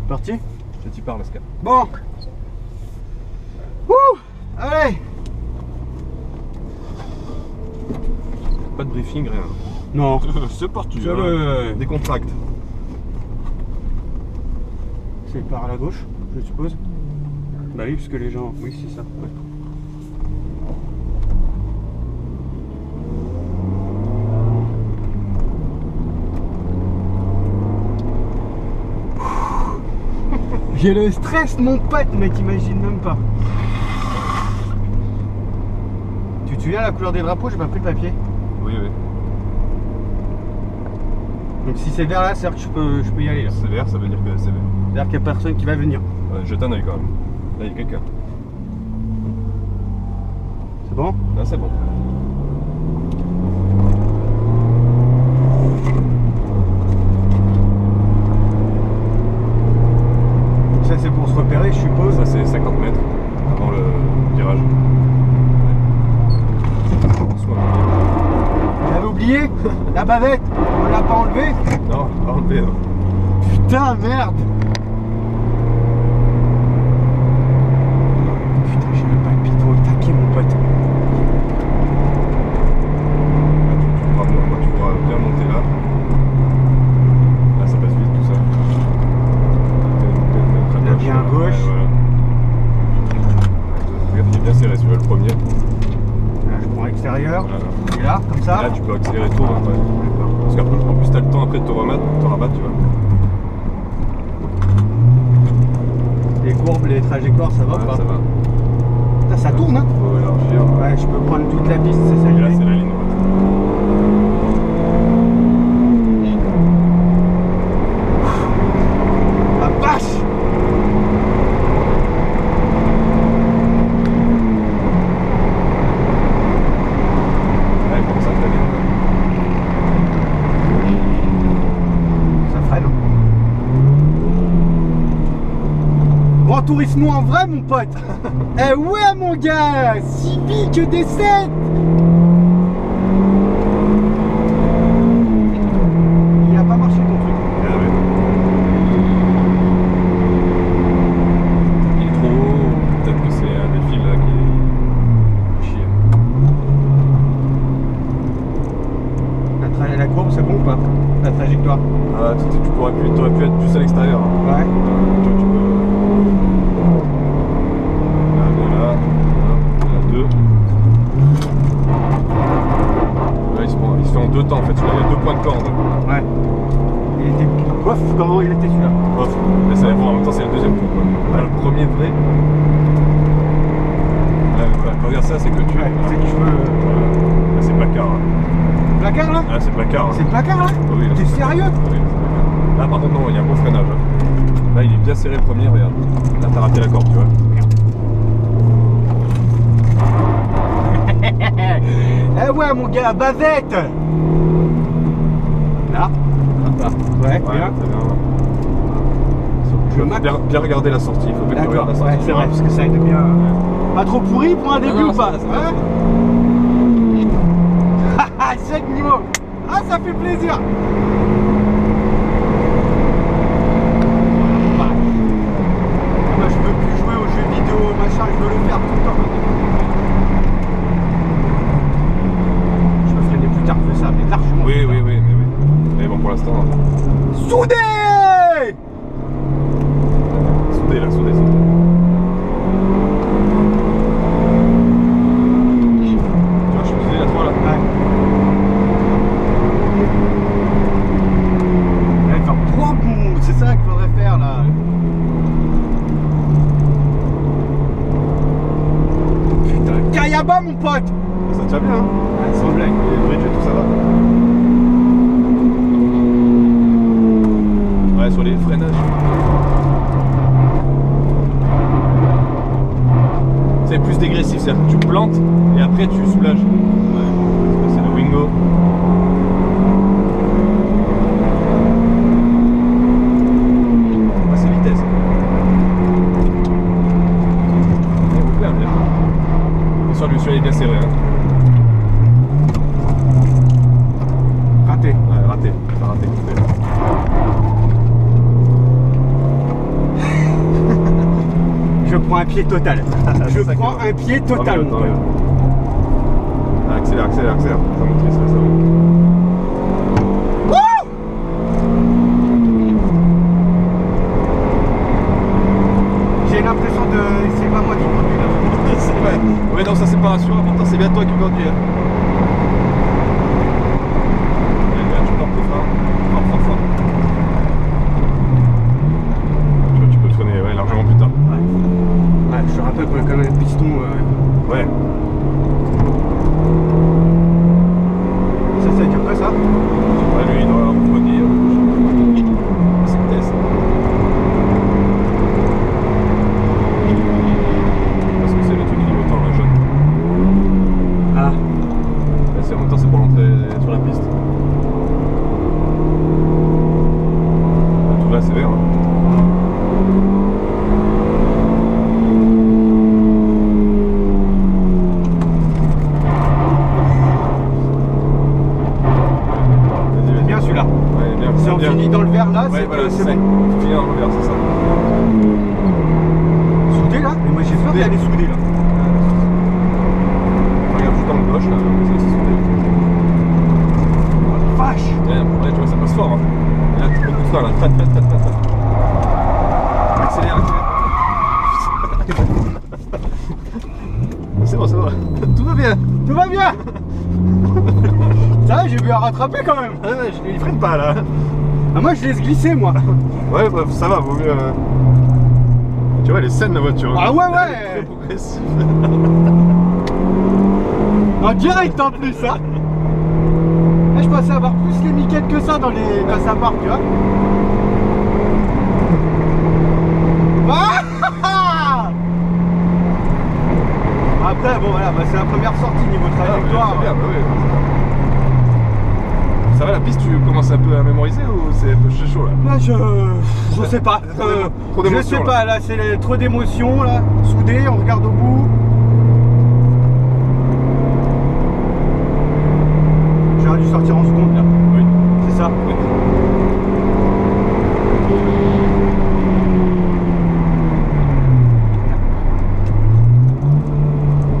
Parti? Je t'y parle, Lascar. Bon. Ouh. Allez. Pas de briefing, rien. Non. C'est parti. Je le... Décontracte. C'est par la gauche, je suppose. Bah oui, parce que les gens... Oui, c'est ça. Ouais. J'ai le stress, mon pote, mais t'imagines même pas. Tu te souviens la couleur des drapeaux? J'ai pas pris le papier. Oui, oui. Donc si c'est vert là, c'est-à-dire que je peux y aller là. C'est vert, ça veut dire que c'est vert. C'est-à-dire qu'il n'y a personne qui va venir. Ouais, jette un oeil quand même. Là, il y a quelqu'un. C'est bon? Là, c'est bon. Ça c'est pour se repérer, je suppose. Ça, c'est 50 mètres avant le virage. J'avais oublié la bavette, on l'a pas enlevée. Non, pas enlevé. Non. Putain, merde. Putain, j'ai même pas le piton au taquet, mon pote. Tu pourras bien monter là. Là, ça passe vite tout ça. On a bien à gauche. Ouais, voilà. Regarde, il est bien serré, si tu veux le premier. Là, je prends l'extérieur. Voilà. Et là, comme ça. Et là, tu peux accélérer tout. Hein, parce qu'en plus, t'as le temps après de te rabattre, tu vois. Les courbes, les trajectoires, ça va ou pas? Ça va. Putain, ça tourne, hein? Faut élargir. Ouais, je peux prendre toute la piste, c'est ça. Et là, c'est la ligne droite. La vache! Ouais, comment ça freine? Ça freine. Grand tourisme en vrai, mon pote. Eh ouais, mon gars, si pique des 7. Il a pas marché ton truc. Ah ouais. Il est trop haut, peut-être que c'est un des fils là qui est chier. La courbe, c'est bon ou pas? La trajectoire. Ah, t'aurais pu être plus à l'extérieur. Ouais. Tu peux. Là, voilà. Là, deux. Là, il se fait en deux temps en fait. Il y a deux points de corde. Ouais. Il était bof, comment il était celui-là? Bof. Mais ça, bon, en même temps, c'est le deuxième tour. Quoi. Là, le premier vrai. Là, regarde ça, c'est que tu. Ouais, c'est que je veux. Là, c'est placard. Hein. Placard là? Là, c'est placard. Hein. C'est le placard là? Oui, là, T'es c'est sérieux? placard. Oui, là, c'est placard. Là, par contre, non, il y a un beau freinage. Hein. Là, il est bien serré le premier, regarde. Là, t'as raté la corde, tu vois. Eh ouais, mon gars, bavette. Là. Ouais, bien. Je vais bien regarder la sortie, il faut bien que tu regardes la sortie. Ouais, c'est vrai, parce que ça aide bien. Pas trop pourri pour un début ou pas? Haha, 5 niveaux. Ah, ça fait plaisir. Moi, je veux plus jouer aux jeux vidéo, machin, je veux le faire tout le temps. Je me freiner plus tard que ça, mais largement. Oui, oui, oui, mais oui. Mais bon, pour l'instant. Soudé! Soudé là, soudé. Tu vois, je suis soudé à 3 là. Ouais. Là, faire 3 bons, c'est ça qu'il faudrait faire là. Putain, Kayaba mon pote! Ça tient bien, hein? Ouais, sans blague. Les bridges et tout, ça va. Ouais, sur les freinages. C'est plus dégressif, c'est-à-dire que tu plantes et après tu soulages. Ouais. C'est le Wingo. Ah, c'est vitesse. Bien, bien. Et sur lui, celui-là est bien serré. Hein. Raté. Ouais, raté. Pas raté. prends un pied total. Je Ça prends qui va. un pied Tant total, mieux, mon tant pote. mieux. Ah, accélère, accélère, accélère. Ça motrice, là, ça va. J'ai l'impression de... C'est pas moi qui conduis là. C'est vrai. Ouais, dans sa séparation, pourtant c'est bien toi qui conduis. Tu portes tes freins. Fort, fort, fort. Tu vois, tu peux freiner ouais, largement plus tard. Ouais, je te rappelle qu'on a quand même un piston. Ouais. Ça dure quoi ça? Ouais, lui, il doit refroidir. C'est le test. Parce que c'est le truc moteur, le jaune. Ah. Là, c'est en même temps, c'est pour l'entrée sur la piste. Tout là, c'est vert. Hein. Bien celui-là. Ouais, bien. Si on bien. finit dans le vert là, Ouais, c'est voilà, que c'est ça. bon. Faut finir dans le vert, c'est ça. Soudé là? Mais moi j'ai peur d'aller soudé là. Regarde juste dans le gauche là, c'est aussi soudé. Oh la vache! Ouais, tu vois, ça passe fort. Hein. Et là, t'as beaucoup de frein là. Traite. Accélère, accélère. C'est bon, c'est bon. Tout va bien. Tout va bien! Ça va, j'ai vu à rattraper quand même! Ouais, il freine pas là. Ah, moi je laisse glisser moi! Ouais, bah, ça va, vaut mieux. Tu vois, elle est saine la voiture. Ah ouais, Elle est ouais! très progressive. En direct en plus, hein! Là, je pensais avoir plus les miquettes que ça dans les quand ça part, tu vois? Ah! Après, bon voilà, bah, c'est la première sortie niveau trajectoire. C'est bien, bah oui. Ça va la piste, tu commences un peu à mémoriser ou c'est un peu chaud là? Là, je sais pas. Trop Je d'émotions, sais là. pas, là, c'est trop d'émotions, là. Soudé, on regarde au bout. J'aurais dû sortir en seconde, là. Oui. C'est ça. Oui.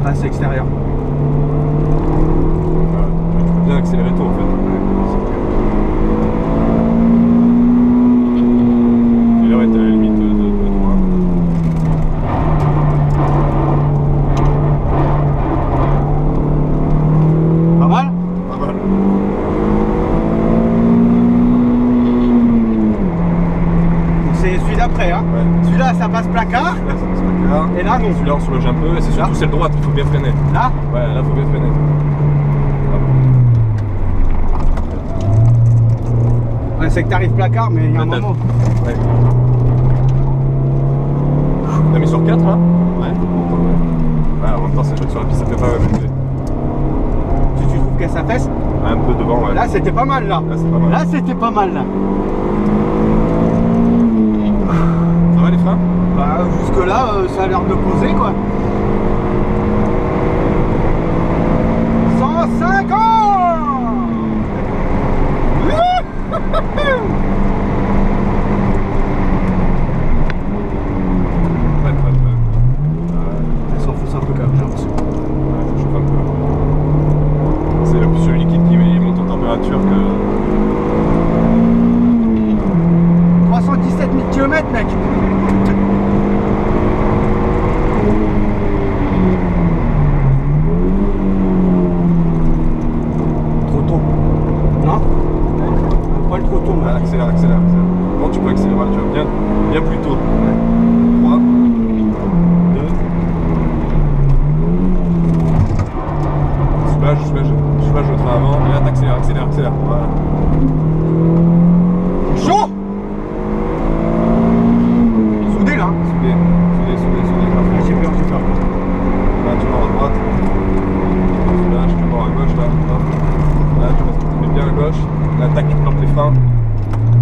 Ah, c'est extérieur. Voilà. Tu peux bien accélérer tôt en fait. Et là, ouais, t'as la limite de 3. Pas mal? Pas mal. Donc c'est celui d'après, hein. Ouais. Celui-là, ça passe placard. Là, ça passe pas clair. Et là, non. Celui-là, on se loge un peu. Et c'est surtout Là. celle droite qu'il faut bien freiner. Là, Ouais, là, faut bien freiner. ouais, c'est que t'arrives placard, mais il y a un Ouais, moment. Ouais. T'as mis sur 4 là? Ouais. Ouais, en même temps, c'est sur la piste, ça fait pas mal. Tu trouves que ça fesse? Un peu devant, ouais. Là, c'était pas mal, là. Là, c'est pas mal. Là, c'était pas mal, là. Ça va les freins? Bah, jusque-là, ça a l'air de poser, quoi. 150! Ouais. Elle s'enfonce un peu quand même, j'ai l'impression. Ouais, ça chauffe un peu. C'est le plus le liquide qui monte en température que. 317 000 km, mec! Trop tôt. Non? Un poil trop tôt, Ouais, moi. accélère. Bon, tu peux accélérer, tu vois, bien plus tôt. 3, 2. Soulage le train avant, et là t'accélères. Voilà. Chaud! Soudé, là. Soudé. J'ai peur. Là, tu pars à droite. Soulage, tu pars à gauche, là. Hop. Là, tu mets bien à gauche. Là, tac, tu plantes les freins.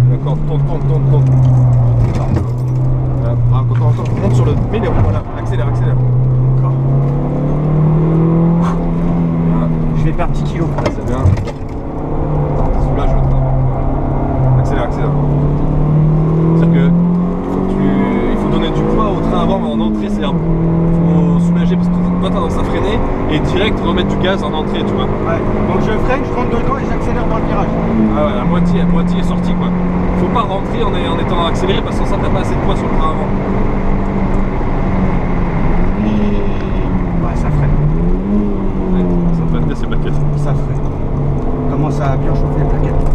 D'accord, tourne. Là, encore. Monte sur le milieu, voilà. Accélère. D'accord. Voilà. Je vais perdre 10 kilos. Là, c'est bien. Soulage le train. Voilà. Accélère. C'est-à-dire que il faut donner du poids au train avant, mais en entrée, c'est-à-dire direct remettre du gaz en entrée, tu vois. Ouais. Donc je freine, je rentre dedans et j'accélère dans le virage. Ah ouais, à moitié est sorti quoi. Faut pas rentrer en étant accéléré parce que sans ça t'as pas assez de poids sur le frein avant. Ouais, ça freine. Ouais, ça te va bien ces plaquettes. Ça freine. Commence à bien chauffer les plaquettes.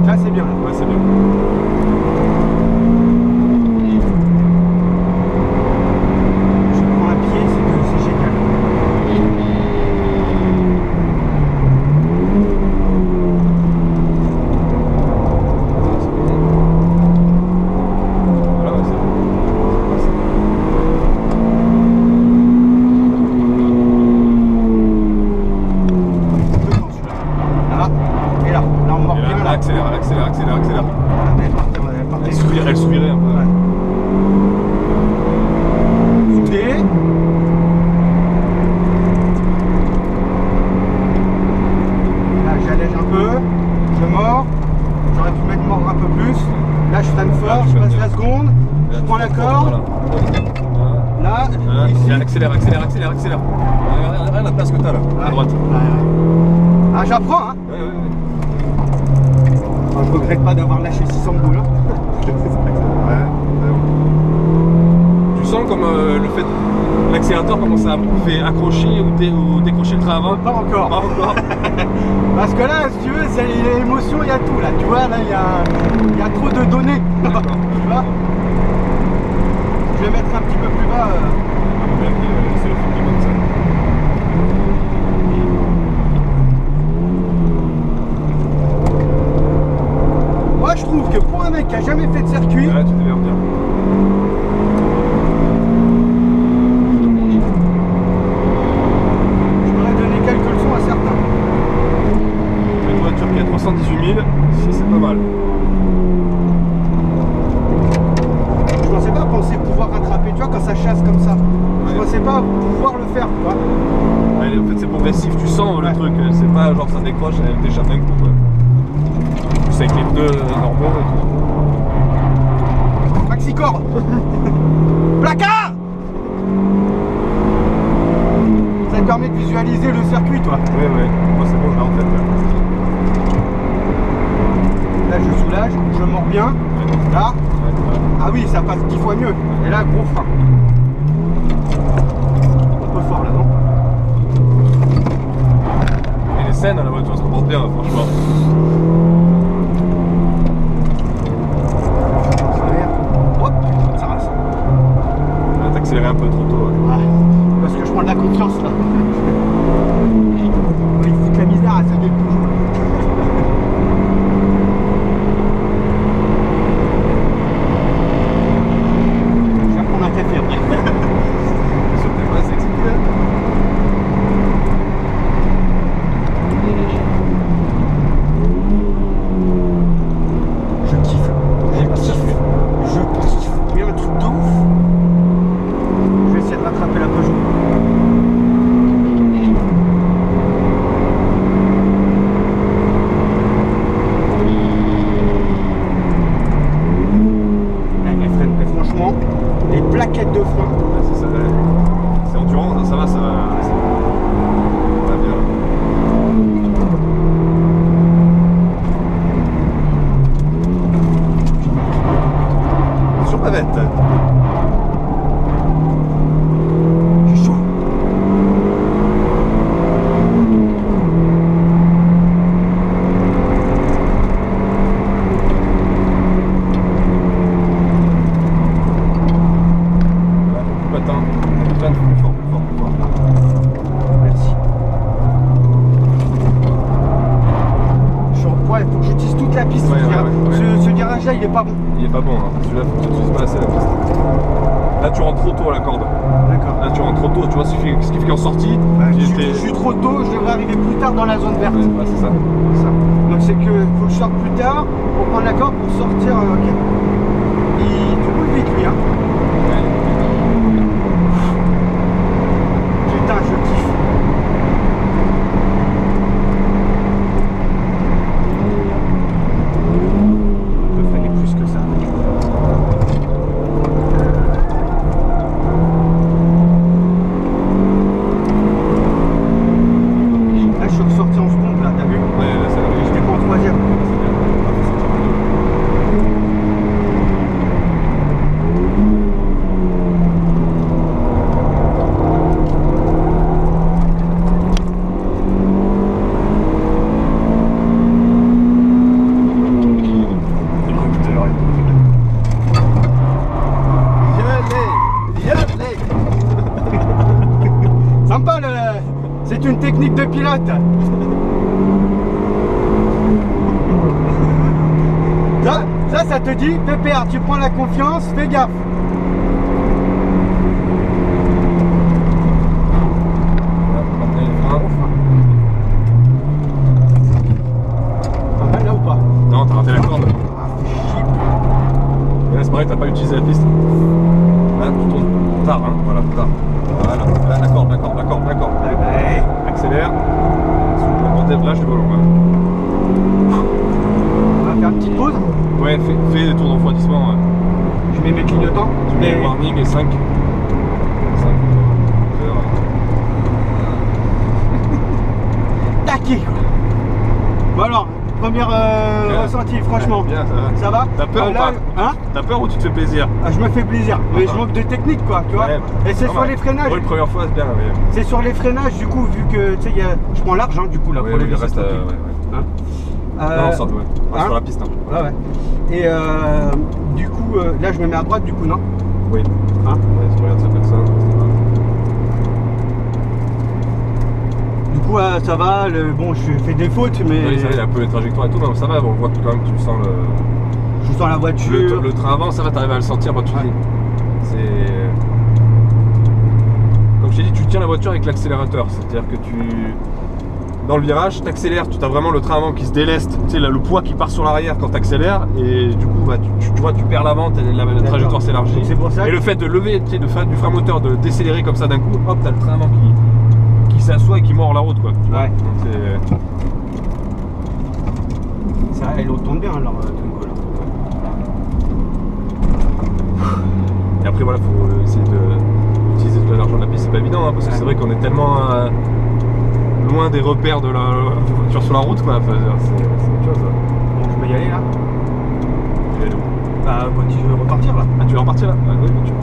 Là c'est bien là. Ouais, c'est bien. Je prends un pied, c'est génial. Voilà, ouais, c'est bon. Dedans celui-là. Là et là. Là on mord Et bien là, là. accélère. Ah, mais elle partait. Elle s'ouvrirait un peu. Ouais. Soudé. Là j'allège un peu, je mords, j'aurais pu mettre mordre un peu plus. Là je freine fort, je passe la seconde, je prends la corde. Là, ici. Et accélère. Regarde la place que t'as là, à droite. Ouais. Ah j'apprends hein. Ouais. Enfin, je regrette pas d'avoir lâché 600 boules. Hein. Tu sens comme le fait l'accélérateur commence à fait accrocher ou décrocher le train avant? Pas encore. Pas encore. Parce que là, si tu veux, c'est l'émotion, il y a tout là. Tu vois, là, il y a trop de données. Tu vois? Je vais mettre un petit peu plus bas. C'est le film qui monte ça. Moi, je trouve que pour un mec qui a jamais fait de circuit, Là, tu devais bien. je pourrais donner quelques leçons à certains. Une voiture qui a 318 000, si c'est pas mal. Je pensais pas penser pouvoir rattraper, tu vois, quand ça chasse comme ça. Je Ouais. pensais pas pouvoir le faire, tu vois. Ouais, en fait, c'est progressif, tu sens le truc. C'est pas genre ça décroche et elle déchappe d'un coup. Quoi. C'est avec les pneus normaux et tout. Maxi-corde. Placard. Ça te permet de visualiser le circuit, toi. Ouais. Moi, c'est bon, je l'ai en tête. Là, je soulage, je mords bien. Là, ah oui, ça passe 10 fois mieux. Et là, gros frein. Un peu fort là, non? Et les scènes, la voiture se comporte bien, franchement. Hop, ça rase. T'as accéléré un peu trop tôt. Ouais. Ah, parce que je prends de la confiance là. Oui, c'est que la misère, ça gagne toujours. Je vais reprendre un café après. Sur tes pas excité. Je kiffe. Il y a un truc de ouf. Je vais essayer de rattraper la Peugeot. Elle freine. Mais franchement, les plaquettes de frein. Ouais, c'est ça. C'est endurant, ça va, ça va bien. Sur pavette. J'ai chaud. Patin. Patin plus fort. Merci. Ouais, faut que j'utilise toute la piste. Ouais. Ce virage-là, il est pas bon. Il est pas bon, hein. Celui-là, faut que tu utilises pas assez la piste. Là, tu rentres trop tôt à la corde. D'accord. Là, tu rentres trop tôt, tu vois, ce qui fait qu'en sortie, Ouais, tu je étais- suis trop tôt, je devrais arriver plus tard dans la zone verte. Ouais, c'est ça. C'est ça. Donc c'est que faut que je sorte plus tard pour prendre la corde pour sortir. Ok. Il roule vite lui, hein. Putain, je kiffe. On peut freiner plus que ça. Ça te dit, pépère, tu prends la confiance, fais gaffe. Là ou pas? Non, t'as raté la corde. Et là, c'est pareil, t'as pas utilisé la piste. Là, tu tournes tard, hein. Voilà, tard. Voilà. Là, la corde. Accélère. Lâche le volant. On va faire une petite pause. Ouais, fais des tours de refroidissement. Je mets mes clignotants. Tu mets le warning et 5. Taqué quoi. Bon alors, première ressenti, franchement. Bien, ça va. T'as peur ou pas? Hein? T'as peur ou tu te fais plaisir? Je me fais plaisir, mais je manque de technique quoi, tu vois. Ouais, et c'est sur les freinages. Ouais, la première fois c'est bien. Ouais. C'est sur les freinages du coup, vu que tu sais, je prends l'argent du coup là pour les le reste. hein non, ça doit être sur la piste. Hein. Ouais. Et du coup, là je me mets à droite du coup, non? Oui. Hein? Ouais, si tu regardes ça comme ça. Du coup, ça va. Bon, je fais des fautes, mais. Oui, ça va, il y a un peu les trajectoires et tout, mais ça va. On voit quand même que tu sens le. Je sens la voiture. Le train avant, ça va, t'arrives à le sentir. Bah, tu dis. C'est. Comme je t'ai dit, tu tiens la voiture avec l'accélérateur. C'est-à-dire que dans le virage, tu accélères, tu as vraiment le train avant qui se déleste, tu sais, le poids qui part sur l'arrière quand tu accélères, et du coup, bah, tu vois, tu perds l'avant, la trajectoire s'élargit. C'est pour ça. Et le fait de lever, tu sais, de faire du frein moteur, de décélérer comme ça d'un coup, hop, tu as le train avant qui s'assoit et qui mord la route, quoi. Tu vois. Ouais. Donc, ça, elle tourne bien alors, Twingo là. Et après, voilà, faut essayer d'utiliser tout l'argent de la piste, c'est pas évident, hein, parce que c'est vrai qu'on est tellement loin des repères de la voiture sur la route, quoi. Enfin, c'est autre chose. Bon, je peux y aller là? Tu vas aller où? Bah, quand tu veux repartir là. Ah, tu veux repartir là? Ah, oui, mais tu peux.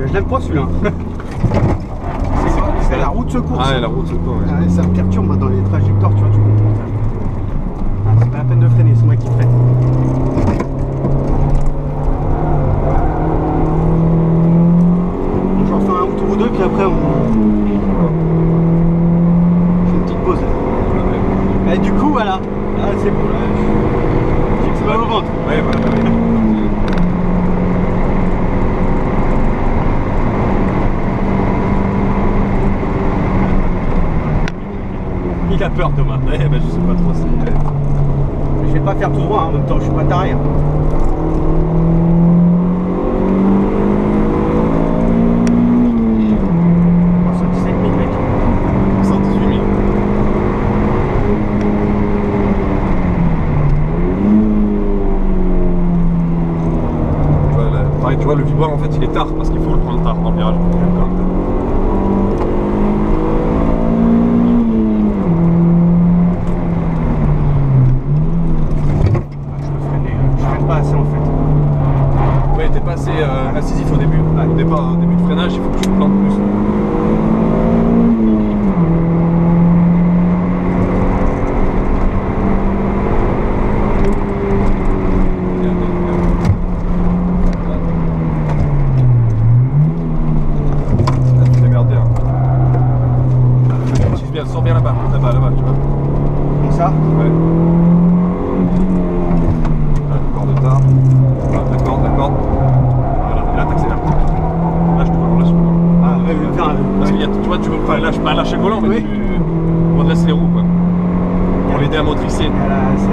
Je l'aime pas celui-là. C'est quoi? C'est la route secours. Ah, ouais, la route secours, ouais. Ah, ça me perturbe moi, dans les trajectoires, tu vois, tu comprends. Ah, c'est pas la peine de freiner, c'est moi qui freine. J'en fais un tour ou deux, puis après on fait une petite pause. Et du coup, voilà. Ah, c'est bon, là. J'ai mal au ventre. Ouais, voilà. Il a peur, Thomas. Ouais, bah, je sais pas trop si. Je vais pas faire tout droit, hein, en même temps, je suis pas taré. Hein. Tu vois, le vibreur en fait il est tard parce qu'il faut le prendre tard dans le virage. Je freine pas assez en fait. Ouais, t'es pas assez incisif au début. Au départ, au début de freinage, il faut que tu te plantes plus. Sors bien là-bas, tu vois. Comme ça? Ouais. D'accord de tard. D'accord. Voilà, et là t'accélères. Lâche le volant, lâche le volant. Ah ouais, je vais faire un... Parce que tu vois, tu veux pas lâcher le volant, mais tu redresses les roues, quoi. Pour l'aider à motricer. Voilà, c'est